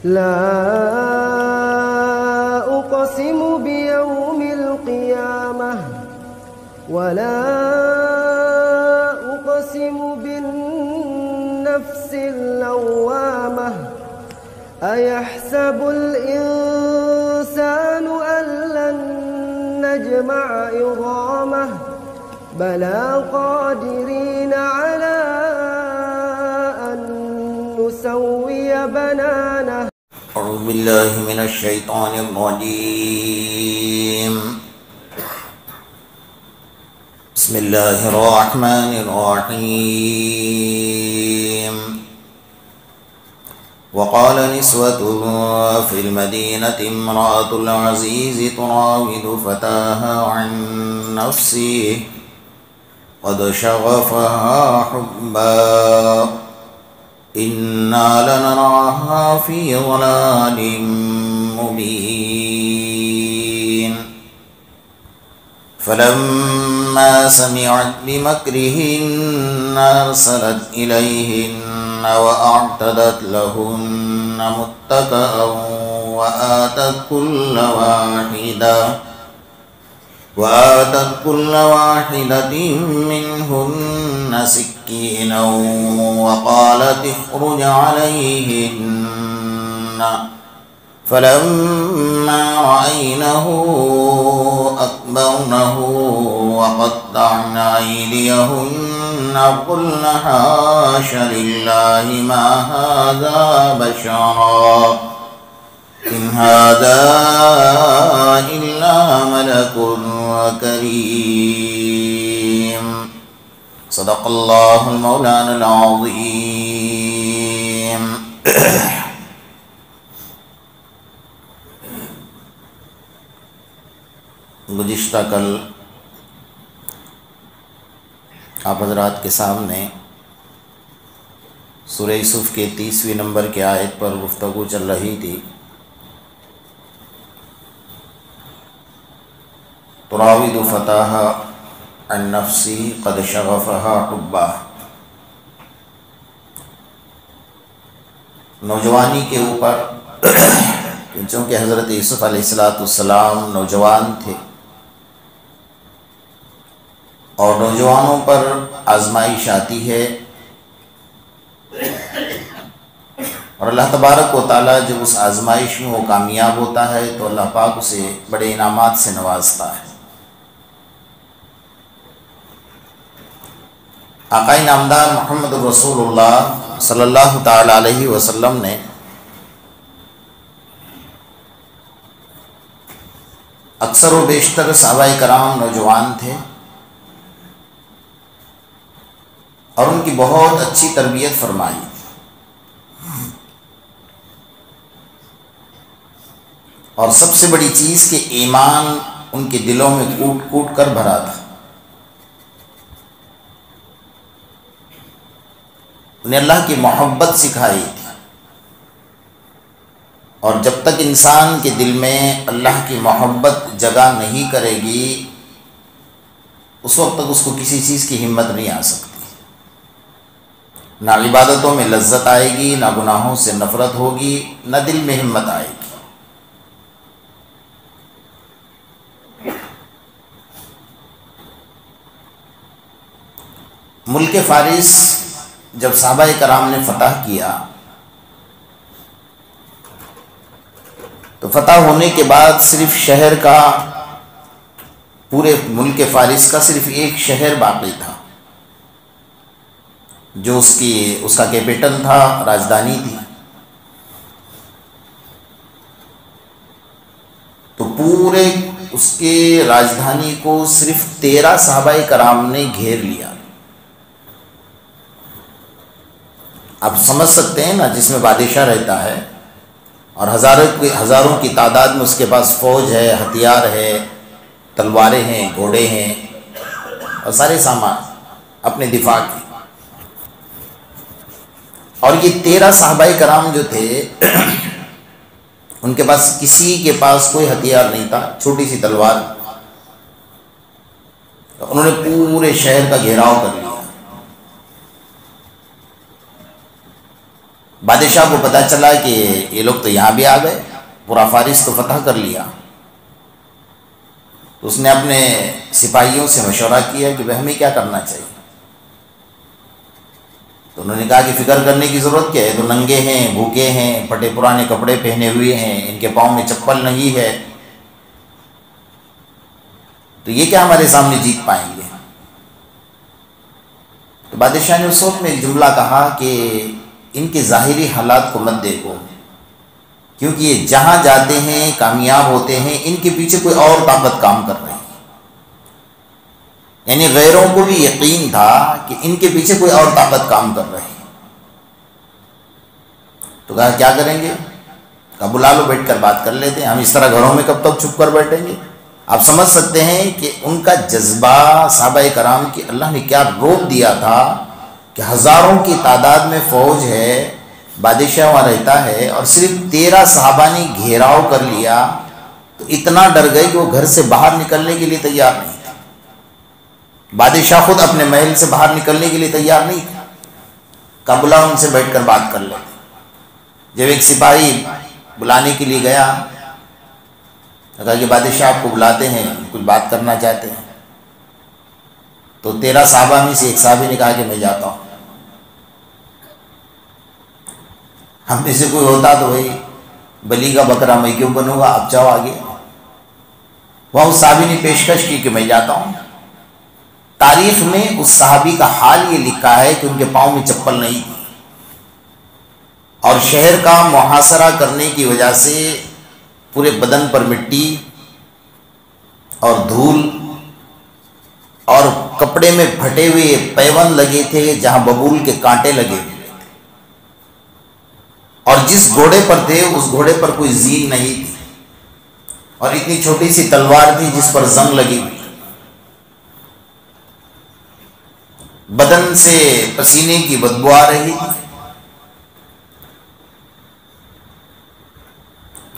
لا أقسم بيوم القيامة ولا أقسم بالنفس اللوامة أيحسب الإنسان أن لن نجمع عظامه بلى قادرين على أن نسوي بنانه. أعوذ بالله من الشيطان الرجيم. بسم الله الرحمن الرحيم. وقال نسوة في المدينة امرأة العزيز تراود فتاها عن نفسه قد شغفها حبا إنا لنراها في ضلال مبين. فلما سمعت بمكرهن أرسلت إليهن وأعتدت لهن متكئا وآتت كل واحدة منهن سكينا وقالت اخرج عليهن. فلما رأينه أكبرنه وقطعن أيديهن قلن حاش لله ما هذا بشرا إن هذا إلا ملك كريم. صدق الله المولانا العظيم. گزشتہ کل آپ حضرات کے سامنے سورہ یوسف کے 30ویں نمبر کے آیت پر گفتگو چل رہی تھی. تراود فتاها عن نفسی قد شغفها حبا. نوجوانی کے اوپر چونکہ حضرت یوسف علیہ السلام نوجوان تھے اور نوجوانوں پر آزمائش آتی ہے، اور اللہ تبارک و تعالیٰ جب اس آزمائش میں وہ کامیاب ہوتا ہے تو اللہ پاک اسے بڑے انعامات سے نوازتا ہے. آقا نامدار محمد رسول اللہ صلی اللہ تعالی علیہ وسلم نے اکثر و بیشتر صحابہ کرام نوجوان تھے اور ان کی بہت اچھی تربیت فرمائی، اور سب سے بڑی چیز کہ ایمان ان کے دلوں میں کوٹ کوٹ کر بھرا تھا. انہیں اللہ کی محبت سکھائی تھی، اور جب تک انسان کے دل میں اللہ کی محبت جگہ نہیں کرے گی اس وقت تک اس کو کسی چیز کی ہمت نہیں آ سکتی. نہ عبادتوں میں لذت آئے گی، نہ گناہوں سے نفرت ہوگی، نہ دل میں ہمت آئے گی. ملک فارس جب صحابہ کرام نے فتح کیا تو فتح ہونے کے بعد صرف شہر کا، پورے ملک فارس کا صرف ایک شہر باقی تھا جو اس کا کیپٹل تھا، راجدھانی تھی. تو پورے اس کے راجدھانی کو صرف 13 صحابہ کرام نے گھیر لیا. آپ سمجھ سکتے ہیں نا، جس میں بادشاہ رہتا ہے اور ہزاروں کی تعداد میں اس کے پاس فوج ہے، ہتھیار ہے، تلواریں ہیں، گھوڑے ہیں اور سارے سامان اپنے دفاع کی. اور یہ 13 صحابہ کرام جو تھے ان کے پاس کسی کے پاس کوئی ہتھیار نہیں تھا، چھوٹی سی تلوار. انہوں نے پورے شہر کا گھیراؤ کر لیا. بادشاہ کو پتہ چلا کہ یہ لوگ تو یہاں بھی آ گئے، پورا فارس تو فتح کر لیا. تو اس نے اپنے سپاہیوں سے مشورہ کیا کہ ہمیں کیا کرنا چاہیے. تو انہوں نے کہا کہ فکر کرنے کی ضرورت کیا ہے، تو ننگے ہیں، بھوکے ہیں، پھٹے پرانے کپڑے پہنے ہوئے ہیں، ان کے پاؤں میں چپل نہیں ہے، تو یہ کیا ہمارے سامنے جیت پائیں گے. تو بادشاہ نے اس وقت میں ایک جملہ کہا کہ ان کے ظاہری حالات کو مت دیکھو، کیونکہ یہ جہاں جاتے ہیں کامیاب ہوتے ہیں، ان کے پیچھے کوئی اور طاقت کام کر رہی ہے. یعنی غیروں کو بھی یقین تھا کہ ان کے پیچھے کوئی اور طاقت کام کر رہی ہے. تو کہا کیا کریں گے؟ کہا بلا لو، بیٹھ کر بات کر لیتے ہیں. ہم اس طرح گھروں میں کب تک چھپ کر بیٹھیں گے؟ آپ سمجھ سکتے ہیں کہ ان کا جذبہ صحابہ کرام کی اللہ نے کیا روک دیا تھا کہ ہزاروں کی تعداد میں فوج ہے، بادشاہ وہاں رہتا ہے، اور صرف 13 صحابہ نے گھیراؤ کر لیا تو اتنا ڈر گئے کہ وہ گھر سے باہر نکلنے کے لیے تیار نہیں تھا. بادشاہ خود اپنے محل سے باہر نکلنے کے لیے تیار نہیں تھا. کہا بلا ان سے بیٹھ کر بات کر لیتے. جب ایک سپاہی بلانے کے لیے گیا، کہا کہ بادشاہ آپ کو بلاتے ہیں، کچھ بات کرنا چاہتے ہیں. تو 13 صحابہ میں سے ایک صحابی نے کہا کہ میں جاتا ہوں. ہم میں سے کوئی ہوتا تو بھائی بلی کا بکرا میں کیوں بنوں گا، آپ جاؤ آگے. وہاں اس صحابی نے پیشکش کی کہ میں جاتا ہوں. تاریخ میں اس صحابی کا حال یہ لکھا ہے کہ ان کے پاؤں میں چپل نہیں تھی، اور شہر کا محاصرہ کرنے کی وجہ سے پورے بدن پر مٹی اور دھول، اور کپڑے میں پھٹے ہوئے پیون لگے تھے جہاں ببول کے کانٹے لگے ہوئے تھے، اور جس گھوڑے پر تھے اس گھوڑے پر کوئی زین نہیں تھی، اور اتنی چھوٹی سی تلوار تھی جس پر زنگ لگی ہوئی. بدن سے پسینے کی بدبو آ رہی تھی.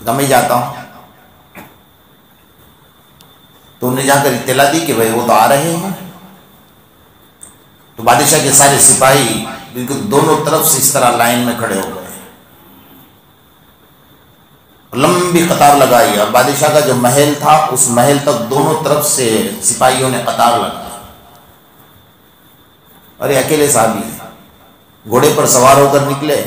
میں جاتا ہوں. تو انہیں جا کر اطلاع دی کہ بھائی وہ تو آ رہے ہیں. تو بادشاہ کے سارے سپاہی بالکل دونوں طرف سے اس طرح لائن میں کھڑے ہو گئے، لمبی قطار لگائی، اور بادشاہ کا جو محل تھا اس محل تک دونوں طرف سے سپاہیوں نے قطار لگائی. اور یہ اکیلے صحابی گھوڑے پر سوار ہو کر نکلے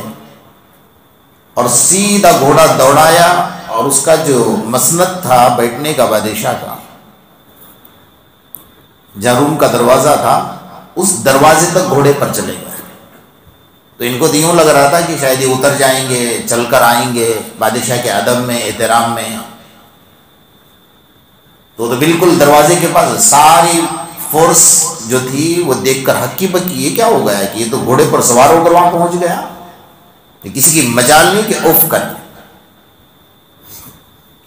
اور سیدھا گھوڑا دوڑایا، اور اس کا جو مسند تھا بیٹھنے کا بادشاہ کا، جہاں روم کا دروازہ تھا، اس دروازے تک گھوڑے پر چلے گئے. تو ان کو یوں لگ رہا تھا کہ شاید یہ اتر جائیں گے، چل کر آئیں گے بادشاہ کے ادب میں، احترام میں. تو بالکل دروازے کے پاس ساری فورس جو تھی وہ دیکھ کر ہکی بکی، یہ کیا ہو گیا کہ یہ تو گھوڑے پر سوار ہو کر وہاں پہنچ گیا. کسی کی مجال نہیں کہ اوف کر.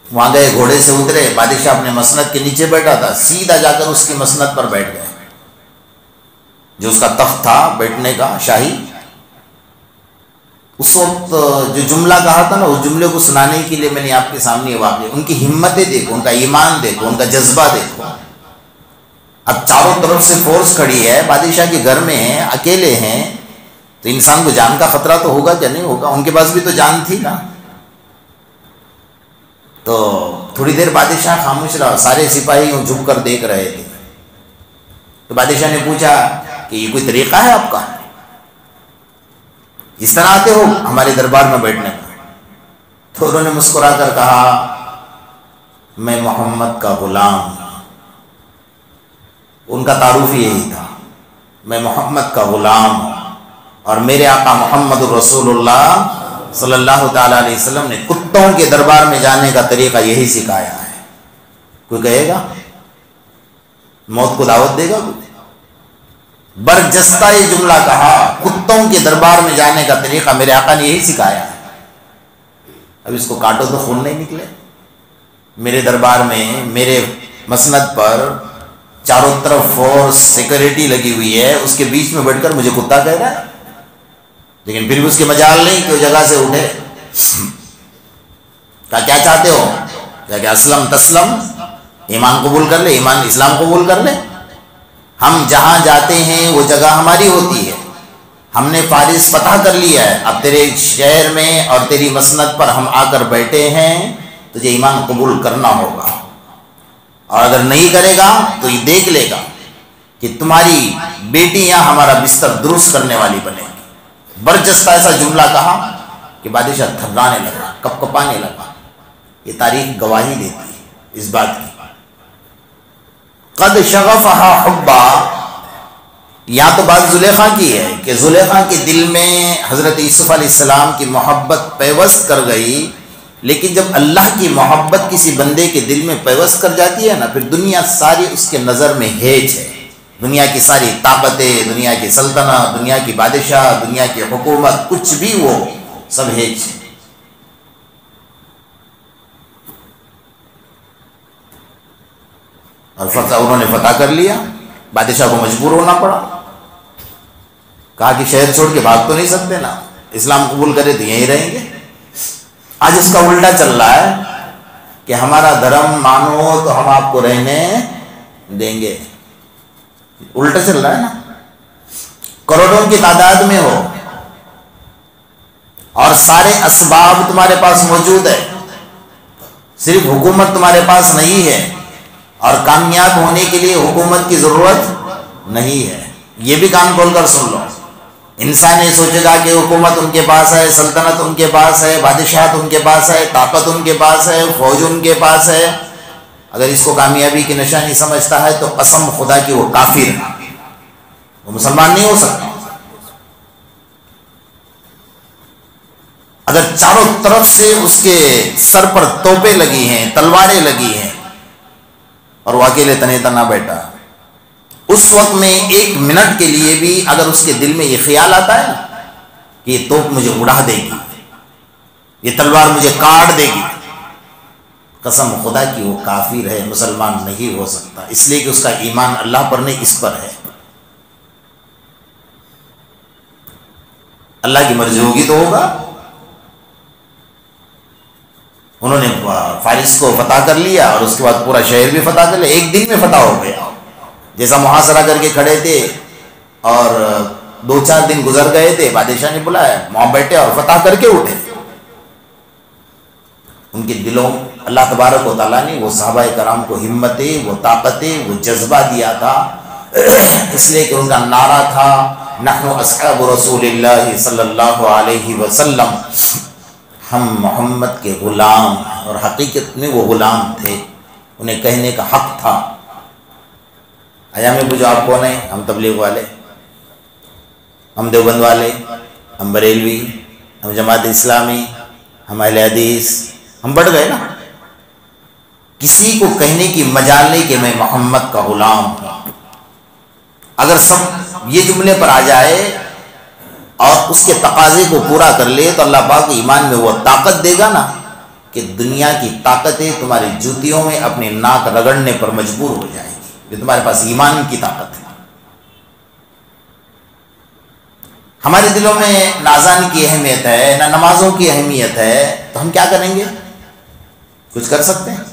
وہاں گئے، گھوڑے سے اترے، بادشاہ اپنے مسند کے نیچے بیٹھا تھا، سیدھا جا کر اس کی مسند پر بیٹھ گئے، جو اس کا تخت تھا بیٹھنے کا شاہی. اس وقت جو جملہ کہا تھا نا، اس جملے کو سنانے کے لیے میں نے آپ کے سامنے واقع، ان کی ہمتیں دیکھو، ان کا ایمان دیکھو، ان کا جذبہ دیکھو. اب چاروں طرف سے فورس کھڑی ہے، بادشاہ کے گھر میں ہیں، اکیلے ہیں، تو انسان کو جان کا خطرہ تو ہوگا کیا نہیں ہوگا. ان کے پاس بھی تو جان تھی نا. تو تھوڑی دیر بادشاہ خاموش رہا، سارے سپاہی جھک کر دیکھ رہے تھے. تو بادشاہ نے پوچھا کہ یہ کوئی طریقہ ہے آپ کا، اس طرح آتے ہو ہمارے دربار میں بیٹھنے کا؟ تو انہوں نے مسکرا کر کہا میں محمد کا غلام ہوں. ان کا تعارف یہی تھا، میں محمد کا غلام ہوں، اور میرے آقا محمد الرسول اللہ صلی اللہ تعالیٰ علیہ وسلم نے کتوں کے دربار میں جانے کا طریقہ یہی سکھایا ہے. کوئی کہے گا موت کو دعوت دے گا؟ کوئی برجستہ یہ جملہ کہا، کتوں کے دربار میں جانے کا طریقہ میرے آقا نے یہی سکھایا ہے. اب اس کو کاٹو تو خون نہیں نکلے. میرے دربار میں میرے مسند پر چاروں طرف فورس سیکورٹی لگی ہوئی ہے، اس کے بیچ میں بیٹھ کر مجھے کتا کہہ رہا ہے. لیکن پھر بھی اس کے مجال نہیں کہ وہ جگہ سے اٹھے. کہا کیا چاہتے ہو؟ کہ اسلم تسلم، ایمان قبول کر لے، ایمان اسلام قبول کر لے. ہم جہاں جاتے ہیں وہ جگہ ہماری ہوتی ہے، ہم نے فارس فتح کر لیا ہے، اب تیرے شہر میں اور تیری مسند پر ہم آ کر بیٹھے ہیں، تجھے ایمان قبول کرنا ہوگا، اور اگر نہیں کرے گا تو یہ دیکھ لے گا کہ تمہاری بیٹیاں ہمارا بستر درست کرنے والی بنے گی۔ برجستہ ایسا جملہ کہا کہ بادشاہ تھرانے لگا، کپ کپانے لگا۔ یہ تاریخ گواہی دیتی ہے اس بات کی۔ قد شغفہا حبا، یا تو بات زلیخا کی ہے کہ زلیخا کے دل میں حضرت یوسف علیہ السلام کی محبت پیوست کر گئی، لیکن جب اللہ کی محبت کسی بندے کے دل میں پیوست کر جاتی ہے نا، پھر دنیا ساری اس کے نظر میں ہیج ہے۔ دنیا کی ساری طاقتیں، دنیا کی سلطنت، دنیا کی بادشاہ، دنیا کی حکومت، کچھ بھی وہ سب ہیج ہے۔ اور انہوں نے فتح کر لیا، بادشاہ کو مجبور ہونا پڑا، کہا کہ شہر چھوڑ کے بھاگ تو نہیں سکتے نا، اسلام قبول کرے تو یہیں رہیں گے۔ آج اس کا الٹا چل رہا ہے کہ ہمارا دھرم مانو تو ہم آپ کو رہنے دیں گے، الٹا چل رہا ہے نا۔ کروڑوں کی تعداد میں ہو اور سارے اسباب تمہارے پاس موجود ہے، صرف حکومت تمہارے پاس نہیں ہے، اور کامیاب ہونے کے لیے حکومت کی ضرورت نہیں ہے۔ یہ بھی کان کھول کر سن لو، انسان یہ سوچے گا کہ حکومت ان کے پاس ہے، سلطنت ان کے پاس ہے، بادشاہت ان کے پاس ہے، طاقت ان کے پاس ہے، فوج ان کے پاس ہے، اگر اس کو کامیابی کی نشانی سمجھتا ہے تو قسم خدا کی وہ کافر ہے، وہ مسلمان نہیں ہو سکتا۔ اگر چاروں طرف سے اس کے سر پر توپیں لگی ہیں، تلواریں لگی ہیں، اور وہ اکیلے تنے تنا بیٹھا، اس وقت میں ایک منٹ کے لیے بھی اگر اس کے دل میں یہ خیال آتا ہے کہ یہ توپ مجھے اڑا دے گی، یہ تلوار مجھے کاٹ دے گی، قسم خدا کی وہ کافر ہے، مسلمان نہیں ہو سکتا، اس لیے کہ اس کا ایمان اللہ پر نہیں، اس پر ہے۔ اللہ کی مرضی ہوگی تو ہوگا۔ انہوں نے فارس کو فتح کر لیا اور اس کے بعد پورا شہر بھی فتح کر لیا، ایک دن میں فتح ہو گیا، جیسا محاصرہ کر کے کھڑے تھے اور 2-4 دن گزر گئے تھے، بادشاہ نے بلایا، وہاں بیٹھے اور فتح کر کے اٹھے۔ ان کے دلوں اللہ تبارک و تعالیٰ نے وہ صحابہ کرام کو ہمتیں، وہ طاقتیں، وہ جذبہ دیا تھا، اس لیے کہ ان کا نعرہ تھا نحن اصحاب رسول اللہ صلی اللہ علیہ وسلم، ہم محمد کے غلام، اور حقیقت میں وہ غلام تھے، انہیں کہنے کا حق تھا۔ آیا میں پوچھو آپ کون ہیں؟ ہم تبلیغ والے، ہم دیوبند والے، ہم بریلوی، ہم جماعت اسلامی، ہم اہل حدیث، ہم بڑھ گئے نا۔ کسی کو کہنے کی مجال نہیں کہ میں محمد کا غلام ہوں۔ اگر سب یہ جملے پر آ جائے اور اس کے تقاضے کو پورا کر لے تو اللہ پاک ایمان میں وہ طاقت دے گا نا کہ دنیا کی طاقتیں تمہاری جوتیوں میں اپنے ناک رگڑنے پر مجبور ہو جائیں گی، یہ تمہارے پاس ایمان کی طاقت ہے۔ ہمارے دلوں میں نہ اذان کی اہمیت ہے، نہ نمازوں کی اہمیت ہے، تو ہم کیا کریں گے؟ کچھ کر سکتے ہیں؟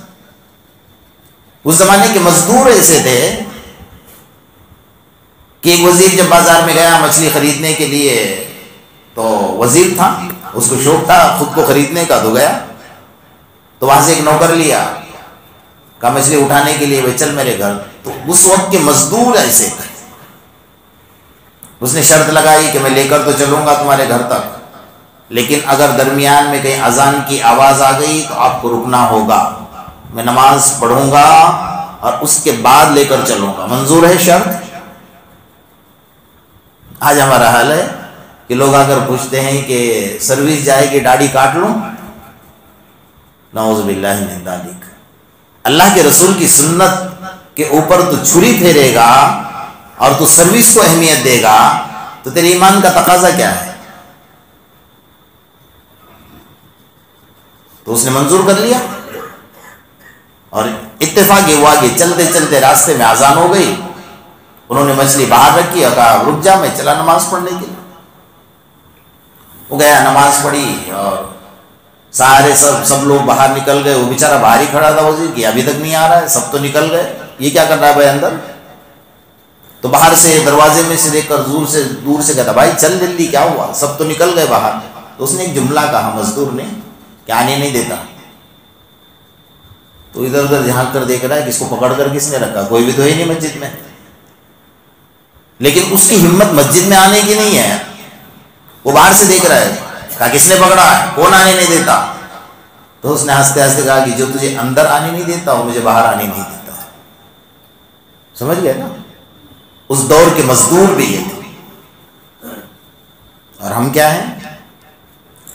اس زمانے کے مزدور ایسے تھے کہ ایک وزیر جب بازار میں گیا مچھلی خریدنے کے لیے، تو وزیر تھا، اس کو شوق تھا خود کو خریدنے کا، تو گیا تو وہاں سے ایک نوکر لیا، کہا مچھلی اٹھانے کے لیے چل میرے گھر۔ تو اس وقت کے مزدور ایسے تھے، اس نے شرط لگائی کہ میں لے کر تو چلوں گا تمہارے گھر تک، لیکن اگر درمیان میں کہیں اذان کی آواز آ گئی تو آپ کو رکنا ہوگا، میں نماز پڑھوں گا اور اس کے بعد لے کر چلوں گا، منظور ہے شرط؟ آج ہمارا حال ہے کہ لوگ آ کر پوچھتے ہیں کہ سروس جائے کہ داڑھی کاٹ لوں؟ نعوذ باللہ من ذالک۔ اللہ کے رسول کی سنت کے اوپر تو چھری پھیرے گا اور تو سروس کو اہمیت دے گا تو تیرے ایمان کا تقاضا کیا ہے؟ تو اس نے منظور کر لیا، اور اتفاق یہ ہوا کہ چلتے چلتے راستے میں اذان ہو گئی، انہوں نے مچھلی باہر رکھی اور کہا رک جا، میں چلا نماز پڑھنے کے لیے۔ وہ گیا، نماز پڑھی، اور سارے سب لوگ باہر نکل گئے، وہ بیچارہ باہر ہی کھڑا تھا وزیر کی، ابھی تک نہیں آ رہا ہے، سب تو نکل گئے، یہ کیا کر رہا ہے بھائی اندر؟ تو باہر سے دروازے میں سے دیکھ کر دور سے کہتا بھائی چل جلدی، کیا ہوا؟ سب تو نکل گئے باہر۔ تو اس نے ایک جملہ کہا مزدور نے کہ آنے نہیں دیتا۔ تو ادھر ادھر جھانک کر دیکھ رہا ہے کہ اس کو پکڑ کر کس نے رکھا، کوئی بھی تو ہے نہیں مسجد میں، لیکن اس کی ہمت مسجد میں آنے کی نہیں ہے، وہ باہر سے دیکھ رہا ہے، کہا کس نے پکڑا ہے، کون آنے نہیں دیتا؟ تو اس نے ہنستے ہنستے کہا کہ جو تجھے اندر آنے نہیں دیتا وہ مجھے باہر آنے نہیں دیتا۔ سمجھ گئے نا؟ اس دور کے مزدور بھی یہ تھے۔ اور ہم کیا ہیں؟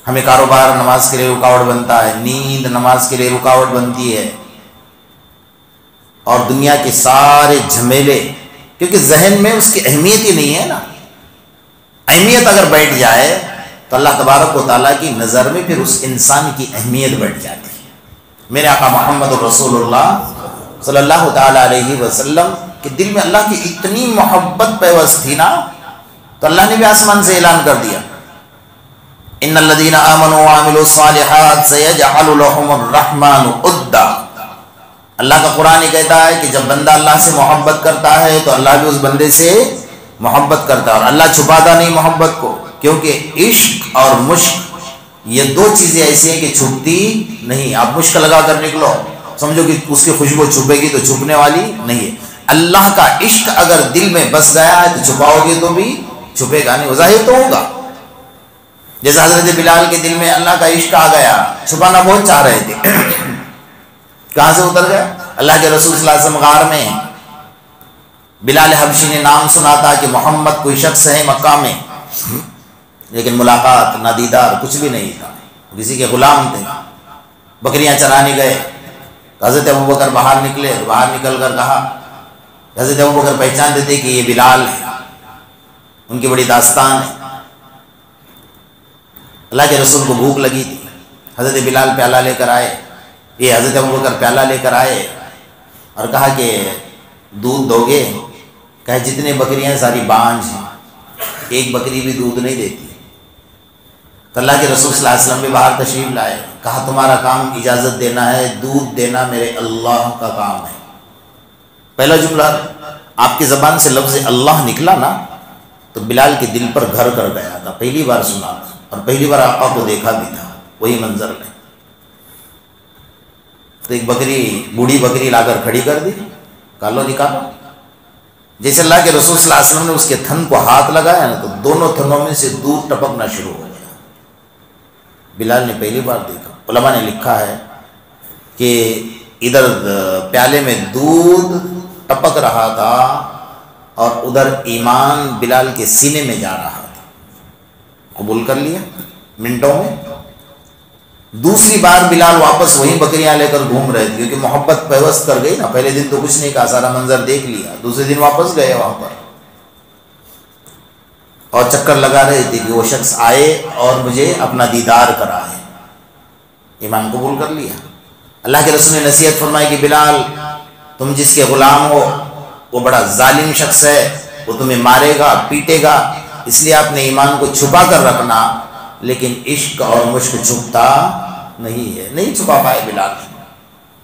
ہمیں کاروبار نماز کے لیے رکاوٹ بنتا ہے، نیند نماز کے لیے رکاوٹ بنتی ہے، اور دنیا کے سارے جھمیلے، کیونکہ ذہن میں اس کی اہمیت ہی نہیں ہے نا۔ اہمیت اگر بیٹھ جائے تو اللہ تبارک و تعالیٰ کی نظر میں پھر اس انسان کی اہمیت بیٹھ جاتی ہے۔ میرے آقا محمد رسول اللہ صلی اللہ تعالیٰ علیہ وسلم کے دل میں اللہ کی اتنی محبت پیوست تھی نا، تو اللہ نے بھی آسمان سے اعلان کر دیا ان الذین آمنوا وعملوا الصالحات سیجعل لهم الرحمن عدا۔ اللہ کا قرآن ہی کہتا ہے کہ جب بندہ اللہ سے محبت کرتا ہے تو اللہ بھی اس بندے سے محبت کرتا ہے، اور اللہ چھپاتا نہیں محبت کو، کیونکہ عشق اور مشق یہ دو چیزیں ایسی ہیں کہ چھپتی نہیں۔ آپ مشق لگا کر نکلو، سمجھو کہ اس کی خوشبو چھپے گی تو چھپنے والی نہیں ہے۔ اللہ کا عشق اگر دل میں بس گیا ہے تو چھپاؤ گے تو بھی چھپے گا نہیں، وہ ظاہر تو ہوگا۔ جیسے حضرت بلال کے دل میں اللہ کا عشق آ گیا، چھپانا بہت چاہ رہے تھے، کہاں سے اتر گیا؟ اللہ کے رسول صلی اللہ علیہ وسلم غار میں، بلال حبشی نے نام سنا تھا کہ محمد کوئی شخص ہے مکہ میں، لیکن ملاقات نہ دیدار کچھ بھی نہیں تھا، کسی کے غلام تھے۔ بکریاں چرانے گئے، حضرت ابوبکر باہر نکلے، باہر نکل کر کہا، حضرت ابوبکر پہچان دیتے کہ یہ بلال ہے، ان کی بڑی داستان ہے۔ اللہ کے رسول کو بھوک لگی تھی، حضرت بلال پیالہ لے کر آئے، یہ حضرت ابوبکر پیالہ لے کر آئے اور کہا کہ دودھ دو گے؟ کہا جتنے بکریاں ساری بانجھ ہیں، ایک بکری بھی دودھ نہیں دیتی۔ تو اللہ کے رسول صلی اللہ علیہ وسلم بھی باہر تشریف لائے، کہا تمہارا کام اجازت دینا ہے، دودھ دینا میرے اللہ کا کام ہے۔ پہلا جملہ آپ کی زبان سے لفظ اللہ نکلا نا تو بلال کے دل پر گھر کر گیا تھا، پہلی بار سنا تھا اور پہلی بار آقا کو دیکھا بھی تھا، وہی منظر میں۔ تو ایک بکری، بوڑھی بکری لا کر کھڑی کر دی، کالو نکالو۔ جیسے اللہ کے رسول صلی اللہ علیہ وسلم نے اس کے تھن کو ہاتھ لگایا نا تو دونوں تھنوں میں سے دودھ ٹپکنا شروع ہو گیا۔ بلال نے پہلی بار دیکھا۔ علماء نے لکھا ہے کہ ادھر پیالے میں دودھ ٹپک رہا تھا اور ادھر ایمان بلال کے سینے میں جا رہا تھا، قبول کر لیا منٹوں میں۔ دوسری بار بلال واپس وہی بکریاں لے کر گھوم رہے تھے، کیونکہ محبت پیوست کر گئی نا، پہلے دن تو کچھ نہیں کہا، سارا منظر دیکھ لیا، دوسرے دن واپس گئے وہاں پر اور چکر لگا رہے تھے کہ وہ شخص آئے اور مجھے اپنا دیدار کرائے۔ ایمان قبول کر لیا۔ اللہ کے رسول نے نصیحت فرمائی کہ بلال تم جس کے غلام ہو وہ بڑا ظالم شخص ہے، وہ تمہیں مارے گا، پیٹے گا، اس لیے آپ نے ایمان کو چھپا کر رکھنا، لیکن عشق اور مشق چھپتا نہیں ہے۔ نہیں چھپا پائے بلال،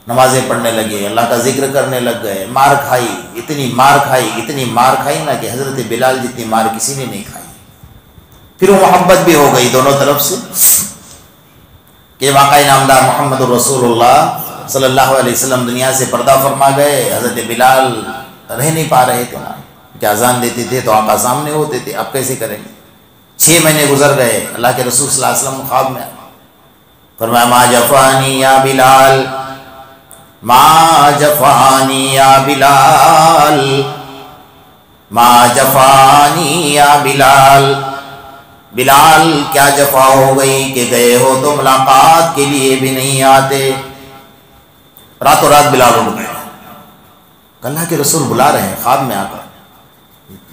نمازیں پڑھنے لگے، اللہ کا ذکر کرنے لگ گئے، مار کھائی، اتنی مار کھائی نا کہ حضرت بلال جتنی مار کسی نے نہیں کھائی۔ پھر وہ محبت بھی ہو گئی دونوں طرف سے کہ واقعی نامدار محمد رسول اللہ صلی اللہ علیہ وسلم دنیا سے پردہ فرما گئے۔ حضرت بلال رہ نہیں پا رہے تھے نا، کہ اذان دیتے تھے تو آقا سامنے ہوتے تھے، اب کیسے کریں گے؟ 6 مہینے گزر گئے، اللہ کے رسول صلی اللہ علیہ وسلم خواب میں فرمایا ما جفانی یا بلال، ما جفانی یا بلال، ما جفانی یا بلال، بلال کیا جفا ہو گئی کہ گئے ہو تو ملاقات کے لیے بھی نہیں آتے۔ راتوں رات بلال اٹھ گئے، اللہ کے رسول بلا رہے ہیں خواب میں آ کر،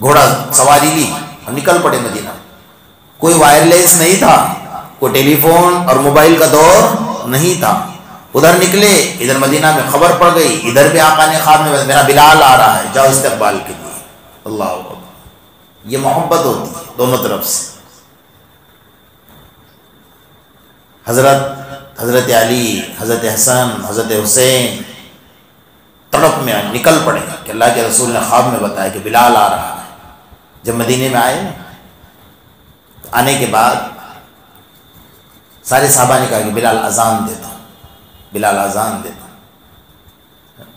گھوڑا سواری لی اور نکل پڑے مدینہ۔ کوئی وائرلیس نہیں تھا، کوئی ٹیلی فون اور موبائل کا دور نہیں تھا۔ ادھر نکلے، ادھر مدینہ میں خبر پڑ گئی، ادھر بھی آقا نے خواب میں میرا بلال آ رہا ہے، جاؤ استقبال کے لیے۔ اللہ اکبر، یہ محبت ہوتی ہے دونوں طرف سے۔ حضرت علی، حضرت حسن، حضرت حسین تڑپ میں نکل پڑے کہ اللہ کے رسول نے خواب میں بتایا کہ بلال آ رہا ہے۔ جب مدینے میں آئے آنے کے بعد سارے صحابہ نے کہا کہ بلال اذان دیتا، بلال اذان دیتا۔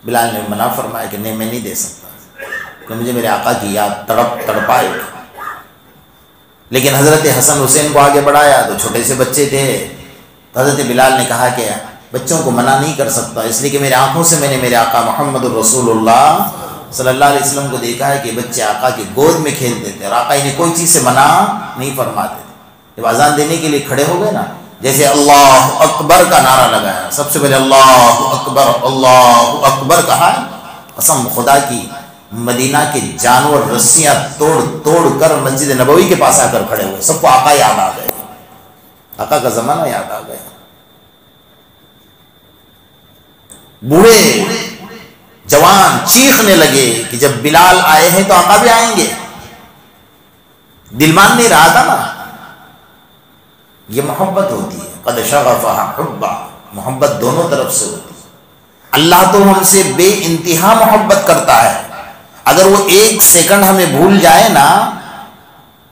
بلال نے منع فرمایا کہ نہیں، میں نہیں دے سکتا کہ مجھے میرے آقا کی یاد تڑپائے۔ لیکن حضرت حسن حسین کو آگے بڑھایا تو چھوٹے سے بچے تھے، تو حضرت بلال نے کہا کہ بچوں کو منع نہیں کر سکتا، اس لیے کہ میرے آنکھوں سے میں نے میرے آقا محمد الرسول اللہ صلی اللہ علیہ وسلم کو دیکھا ہے کہ بچے آقا کی گود میں کھیلتے تھے اور آقا انہیں کوئی چیز سے منع نہیں فرماتے تھے۔ جب اذان دینے کے لیے کھڑے ہو گئے نا، جیسے اللہ اکبر کا نعرہ لگایا، سب سے پہلے اللہ اکبر کہا، قسم خدا کی مدینہ کے جانور رسیاں توڑ توڑ کر مسجد نبوی کے پاس آ کر کھڑے ہوئے، سب کو آقا یاد آ گئے، آقا کا زمانہ یاد آ گیا۔ بوڑھے جوان چیخنے لگے کہ جب بلال آئے ہیں تو آقا بھی آئیں گے۔ دل مان نہیں رہا تھا نا، یہ محبت ہوتی ہے، قد شغفها حبا، محبت دونوں طرف سے ہوتی ہے۔ اللہ تو ہم سے بے انتہا محبت کرتا ہے، اگر وہ ایک سیکنڈ ہمیں بھول جائے نا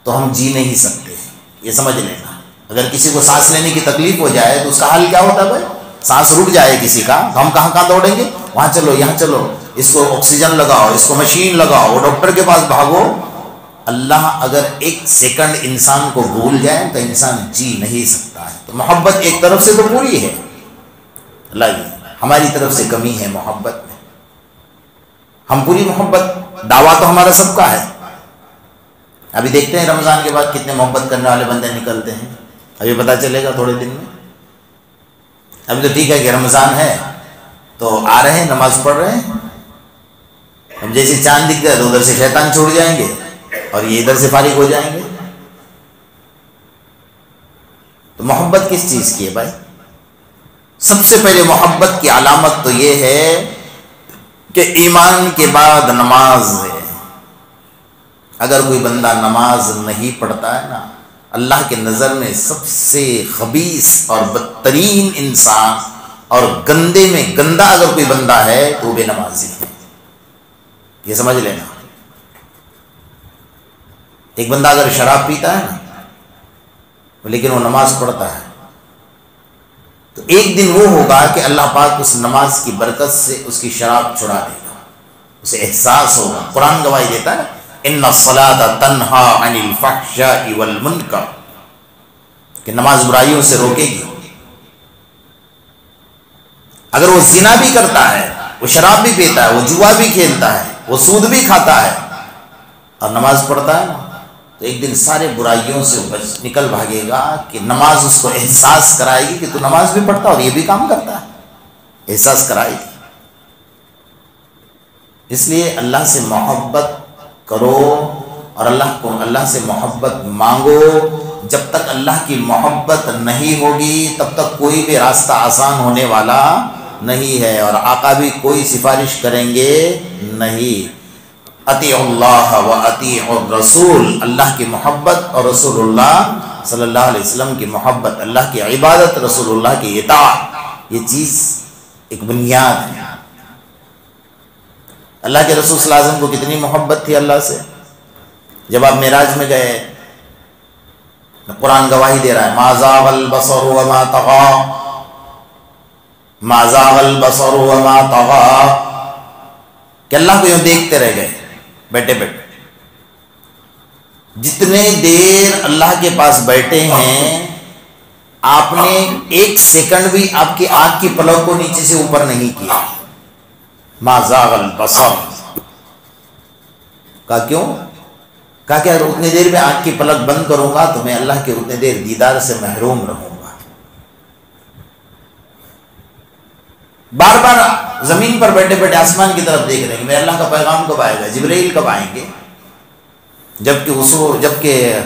تو ہم جی نہیں سکتے، یہ سمجھ لینا۔ اگر کسی کو سانس لینے کی تکلیف ہو جائے تو اس کا حل کیا ہوتا ہے بھائی؟ سانس رک جائے کسی کا تو ہم کہاں دوڑیں گے؟ وہاں چلو، یہاں چلو، اس کو آکسیجن لگاؤ، اس کو مشین لگاؤ، وہ ڈاکٹر کے پاس بھاگو۔ اللہ اگر ایک سیکنڈ انسان کو بھول جائے تو انسان جی نہیں سکتا ہے۔ تو محبت ایک طرف سے تو پوری ہے، اللہ ہماری طرف سے کمی ہے محبت میں، ہم پوری محبت، دعویٰ تو ہمارا سب کا ہے۔ ابھی دیکھتے ہیں رمضان کے بعد کتنے محبت کرنے والے بندے نکلتے ہیں، ابھی پتہ چلے گا تھوڑے دن میں۔ ابھی تو ٹھیک ہے کہ رمضان ہے تو آ رہے ہیں، نماز پڑھ رہے ہیں، اب جیسے چاند دکھ گئے تو ادھر سے شیطان چھوڑ جائیں گے اور یہ ادھر سے فارغ ہو جائیں گے۔ تو محبت کس چیز کی ہے بھائی؟ سب سے پہلے محبت کی علامت تو یہ ہے کہ ایمان کے بعد نماز ہے۔ اگر کوئی بندہ نماز نہیں پڑھتا ہے نا، اللہ کے نظر میں سب سے خبیث اور بدترین انسان اور گندے میں گندا اگر کوئی بندہ ہے تو وہ بے نمازی ہے، یہ سمجھ لینا۔ ایک بندہ اگر شراب پیتا ہے نا لیکن وہ نماز پڑھتا ہے تو ایک دن وہ ہوگا کہ اللہ پاک اس نماز کی برکت سے اس کی شراب چھڑا دے گا، اسے احساس ہوگا۔ قرآن گواہی دیتا ہے ان الصلاۃ تنہا عن الفحشاء والمنکر، کہ نماز برائیوں سے روکے گی۔ اگر وہ زنا بھی کرتا ہے، وہ شراب بھی پیتا ہے، وہ جوا بھی کھیلتا ہے، وہ سود بھی کھاتا ہے اور نماز پڑھتا ہے نا، تو ایک دن سارے برائیوں سے نکل بھاگے گا کہ نماز اس کو احساس کرائے گی کہ تو نماز بھی پڑھتا اور یہ بھی کام کرتا ہے، احساس کرائے گی۔ اس لیے اللہ سے محبت کرو اور اللہ سے محبت مانگو۔ جب تک اللہ کی محبت نہیں ہوگی تب تک کوئی بھی راستہ آسان ہونے والا نہیں ہے، اور آقا بھی کوئی سفارش کریں گے نہیں۔ اطیعوا اللہ و اطیعوا الرسول، اللہ کی محبت اور رسول اللہ صلی اللہ علیہ وسلم کی محبت، اللہ کی عبادت، رسول اللہ کی اطاعت، یہ چیز ایک بنیاد ہے۔ اللہ کے رسول صلی اللہ علیہ وسلم کو کتنی محبت تھی اللہ سے۔ جب آپ معراج میں گئے، قرآن گواہی دے رہا ہے ما زاغ البصر وما طغى، ما زاغ البصر وما طغى، کہ اللہ کو یوں دیکھتے رہ گئے بیٹھے بیٹھے۔ جتنے دیر اللہ کے پاس بیٹھے ہیں آپ نے ایک سیکنڈ بھی آپ کی آنکھ کی پلک کو نیچے سے اوپر نہیں کیا۔ ما زاغ البصر، کہا کیوں؟ کہا کہ اگر اتنی دیر میں آنکھ کی پلک بند کروں گا تو میں اللہ کے اتنی دیر دیدار سے محروم رہوں گا۔ بار بار زمین پر بیٹھے بیٹھے آسمان کی طرف دیکھ رہے ہیں کہ میرے اللہ کا پیغام کب آئے گا، جبرائیل کب آئیں گے۔ جبکہ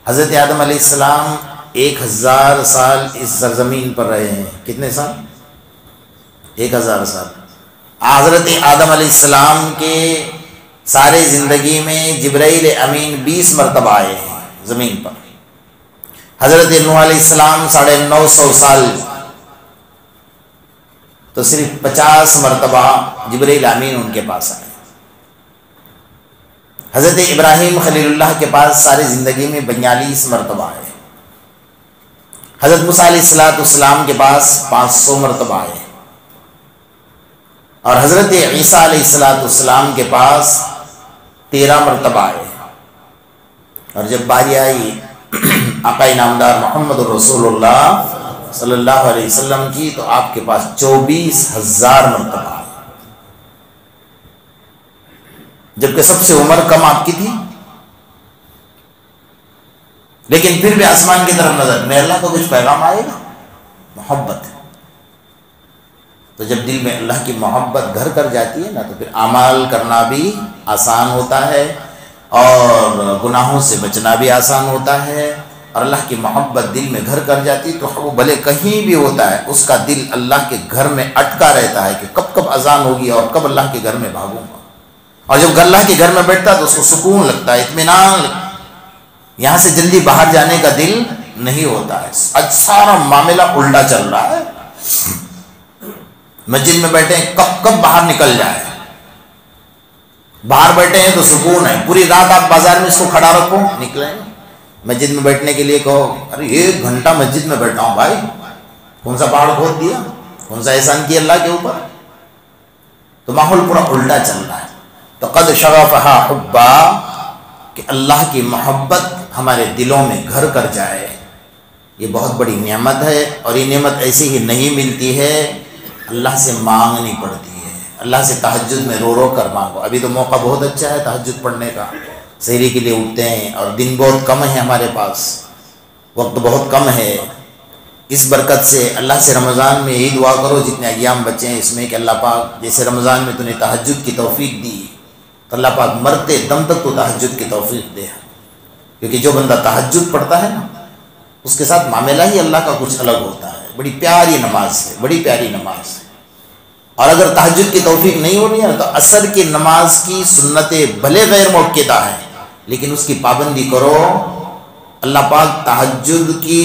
حضرت آدم علیہ السلام 1000 سال اس سرزمین پر رہے ہیں۔ کتنے سال؟ 1000 سال۔ حضرت آدم علیہ السلام کے سارے زندگی میں جبرائیل امین 20 مرتبہ آئے ہیں زمین پر۔ حضرت نوح علیہ السلام 950 سال تو صرف 50 مرتبہ جبرائیل امین ان کے پاس آئے۔ حضرت ابراہیم خلیل اللہ کے پاس ساری زندگی میں 42 مرتبہ آئے۔ حضرت موسیٰ علیہ السلام کے پاس 500 مرتبہ آئے، اور حضرت عیسیٰ علیہ السلام کے پاس 13 مرتبہ آئے۔ اور جب باری آئی آقا نامدار محمد رسول اللہ صلی اللہ علیہ وسلم کی، تو آپ کے پاس 24,000 مرتبہ آئے، جبکہ سب سے عمر کم آپ کی تھی، لیکن پھر بھی آسمان کی طرف نظر، میرے اللہ کو کچھ پیغام آئے گا، محبت ہے۔ تو جب دل میں اللہ کی محبت گھر کر جاتی ہے نا، تو پھر اعمال کرنا بھی آسان ہوتا ہے، اور گناہوں سے بچنا بھی آسان ہوتا ہے، اور اللہ کی محبت دل میں گھر کر جاتی تو وہ بھلے کہیں بھی ہوتا ہے، اس کا دل اللہ کے گھر میں اٹکا رہتا ہے کہ کب کب اذان ہوگی اور کب اللہ کے گھر میں بھاگوں گا۔ اور جب اللہ کے گھر میں بیٹھتا ہے تو اس کو سکون لگتا ہے، اطمینان لگتا ہے، یہاں سے جلدی باہر جانے کا دل نہیں ہوتا ہے۔ آج سارا معاملہ الٹا چل رہا ہے، مسجد میں بیٹھے ہیں کب کب باہر نکل جائے، باہر بیٹھے ہیں تو سکون ہے، پوری رات آپ بازار میں اس کو کھڑا رکھو، نکلیں مسجد میں بیٹھنے کے لیے کہو، ارے 1 گھنٹہ مسجد میں بیٹھا ہوں بھائی، کون سا پہاڑ کھود دیا، کون سا احسان کیا اللہ کے اوپر؟ تو ماحول پورا الٹا چل رہا ہے۔ تو قد شغفہا حبا، کہ اللہ کی محبت ہمارے دلوں میں گھر کر جائے، یہ بہت بڑی نعمت ہے، اور یہ نعمت ایسی ہی نہیں ملتی ہے، اللہ سے مانگنی پڑتی ہے۔ اللہ سے تہجد میں رو رو کر مانگو۔ ابھی تو موقع بہت اچھا ہے تہجد پڑھنے کا، سحری کے لیے اٹھتے ہیں، اور دن بہت کم ہے ہمارے پاس، وقت بہت کم ہے، اس برکت سے اللہ سے رمضان میں یہی دعا کرو جتنے ایام بچے ہیں اس میں، کہ اللہ پاک جیسے رمضان میں تو نے تہجد کی توفیق دی، تو اللہ پاک مرتے دم تک تو تہجد کی توفیق دے، کیونکہ جو بندہ تہجد پڑھتا ہے نا، اس کے ساتھ معاملہ ہی اللہ کا کچھ الگ ہوتا ہے۔ بڑی پیاری نماز ہے، بڑی پیاری نماز ہے۔ اور اگر تہجد کی توفیق نہیں ہو رہی ہے تو عصر کی نماز کی سنتیں بھلے غیر موقعہ ہیں، لیکن اس کی پابندی کرو، اللہ پاک تہجد کی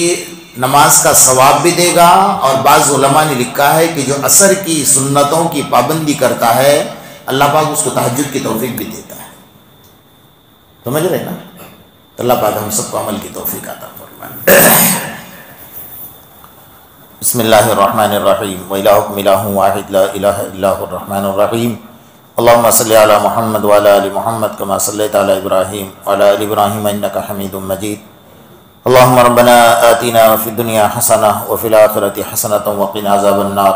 نماز کا ثواب بھی دے گا، اور بعض علماء نے لکھا ہے کہ جو عصر کی سنتوں کی پابندی کرتا ہے اللہ پاک اس کو تہجد کی توفیق بھی دیتا ہے۔ سمجھ رہے نا؟ تو اللہ پاک ہم سب کو عمل کی توفیق عطا فرمائے۔ بسم اللہ الرحمن الرحیم، وَإِلَٰهُكُمْ إِلَٰهٌ وَاحِدٌ لَا إِلَٰهَ إِلَّا هُوَ الرَّحْمَٰنُ الرَّحِيمُ اللهم صل على محمد وعلى آل محمد كما صليت على إبراهيم وعلى آل إبراهيم إنك حميد مجيد اللهم ربنا آتنا في الدنيا حسنة وفي الآخرة حسنة وقنا عذاب النار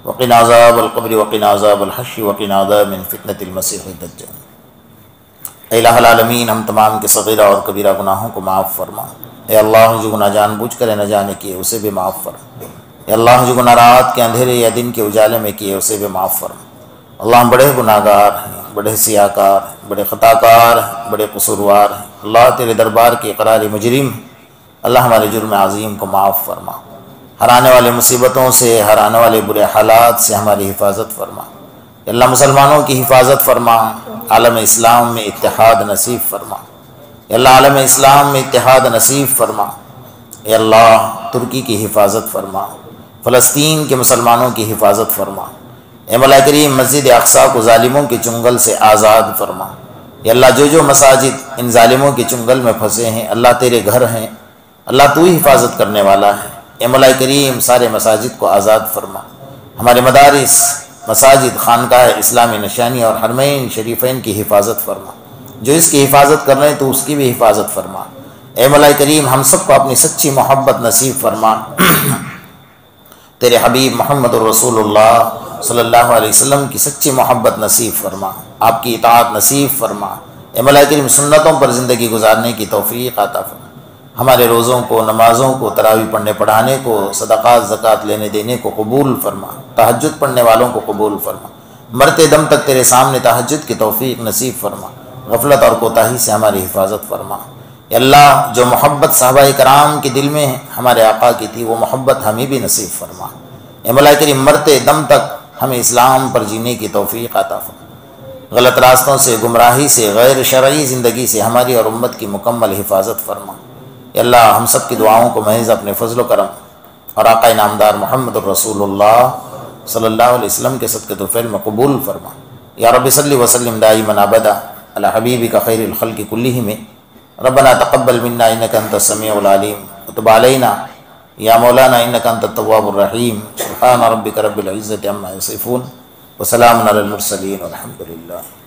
وقنا عذاب القبر وقنا عذاب الحشر وقنا عذاب من فتنة المسيح الدجال۔ اے الہ العالمین، ہم تمام کے صغیرہ اور کبیرہ گناہوں کو معاف فرما۔ اے اللہ، جو گناہ جان بوجھ کر نہ جانے کیے اسے بھی معاف فرما۔ اے اللہ، جو گناہ رات کے اندھیرے یا دن کے اجالے میں کیے اسے بھی معاف فرما۔ اللہ، ہم بڑے گناہ گار ہیں، بڑے سیاہ کار ہیں، بڑے خطا کار ہیں، بڑے قصوروار ہیں۔ اللہ، تیرے دربار کے اقرار مجرم ہیں۔ اللہ، ہمارے جرم عظیم کو معاف فرما۔ ہر آنے والے مصیبتوں سے، ہر آنے والے برے حالات سے ہماری حفاظت فرما۔ اے اللہ، مسلمانوں کی حفاظت فرما، عالم اسلام میں اتحاد نصیب فرما۔ اے اللہ، عالم اسلام میں اتحاد نصیب فرما۔ اے اللہ، ترکی کی حفاظت فرما، فلسطین کے مسلمانوں کی حفاظت فرما۔ اے مولا کریم، مسجد اقصیٰ کو ظالموں کے چنگل سے آزاد فرما۔ اے اللہ، جو مساجد ان ظالموں کے چنگل میں پھنسے ہیں، اللہ تیرے گھر ہیں، اللہ تو ہی حفاظت کرنے والا ہے۔ اے مولا کریم، سارے مساجد کو آزاد فرما۔ ہمارے مدارس، مساجد، خانقاہ اسلامی نشانی اور حرمین شریفین کی حفاظت فرما۔ جو اس کی حفاظت کر رہے ہیں تو اس کی بھی حفاظت فرما۔ اے مولا کریم، ہم سب کو اپنی سچی محبت نصیب فرما۔ تیرے حبیب محمد رسول اللہ صلی اللہ علیہ وسلم کی سچی محبت نصیب فرما، آپ کی اطاعت نصیب فرما۔ اے مولا کریم، سنتوں پر زندگی گزارنے کی توفیق عطا فرما۔ ہمارے روزوں کو، نمازوں کو، تراویح پڑھنے پڑھانے کو، صدقات زکوٰۃ لینے دینے کو قبول فرما۔ تہجد پڑھنے والوں کو قبول فرما۔ مرتے دم تک تیرے سامنے تہجد کی توفیق نصیب فرما۔ غفلت اور کوتاہی سے ہماری حفاظت فرما۔ اے اللہ، جو محبت صحابہ کرام کے دل میں ہمارے آقا کی تھی، وہ محبت ہمیں بھی نصیب فرما۔ اے مولا کریم، مرتے دم تک ہمیں اسلام پر جینے کی توفیق عطا فرما۔ غلط راستوں سے، گمراہی سے، غیر شرعی زندگی سے ہماری اور امت کی مکمل حفاظت فرما۔ اے اللہ، ہم سب کی دعاؤں کو محض اپنے فضل و کرم اور آقا نامدار محمد رسول اللہ صلی اللہ علیہ وسلم کے صدقے طفیل میں قبول فرما۔ یا رب صلی وسلم دائما ابدا علی حبیبک خیر الخلق کلہم۔ ربنا تقبل منا انک انت السمیع العلیم وتب علینا یا مولانا انک انت التواب الرحیم۔ سبحان ربک رب العزۃ عما یصفون وسلام علی المرسلین والحمد للہ۔